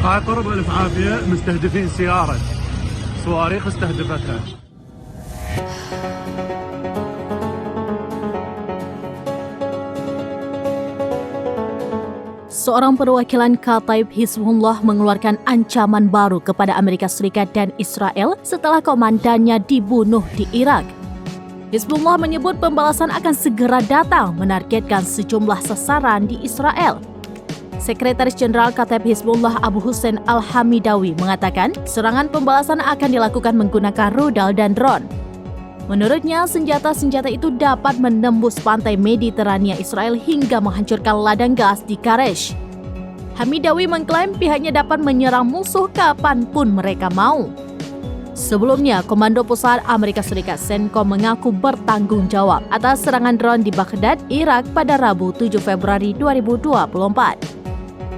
عقرب ألف عافية مستهدفين سيارة صواريخ استهدفتها. Seorang perwakilan Kataib Hizbullah mengeluarkan ancaman baru kepada Amerika Serikat dan Israel setelah komandannya dibunuh di Irak. Hizbullah menyebut pembalasan akan segera datang, menargetkan sejumlah sasaran di Israel. Sekretaris Jenderal Kataib Hizbullah Abu Hussein Al-Hamidawi mengatakan serangan pembalasan akan dilakukan menggunakan rudal dan drone. Menurutnya, senjata-senjata itu dapat menembus pantai Mediterania Israel hingga menghancurkan ladang gas di Karesh. Hamidawi mengklaim pihaknya dapat menyerang musuh kapanpun mereka mau. Sebelumnya, Komando Pusat Amerika Serikat CENTCOM mengaku bertanggung jawab atas serangan drone di Baghdad, Irak pada Rabu 7 Februari 2024.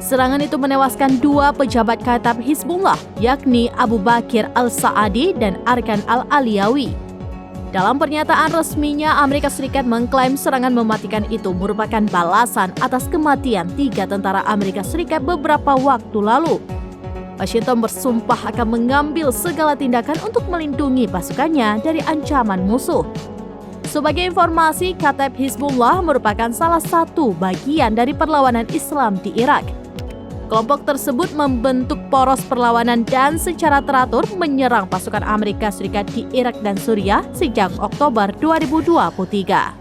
Serangan itu menewaskan dua pejabat Kataib Hizbullah, yakni Abu Bakir Al-Sa'adi dan Arkan Al-Aliyawi. Dalam pernyataan resminya, Amerika Serikat mengklaim serangan mematikan itu merupakan balasan atas kematian 3 tentara Amerika Serikat beberapa waktu lalu. Washington bersumpah akan mengambil segala tindakan untuk melindungi pasukannya dari ancaman musuh. Sebagai informasi, Kataib Hizbullah merupakan salah satu bagian dari perlawanan Islam di Irak. Kelompok tersebut membentuk poros perlawanan dan secara teratur menyerang pasukan Amerika Serikat di Irak dan Suriah sejak Oktober 2023.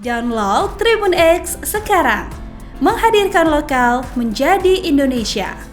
Download Tribun X sekarang, menghadirkan lokal menjadi Indonesia.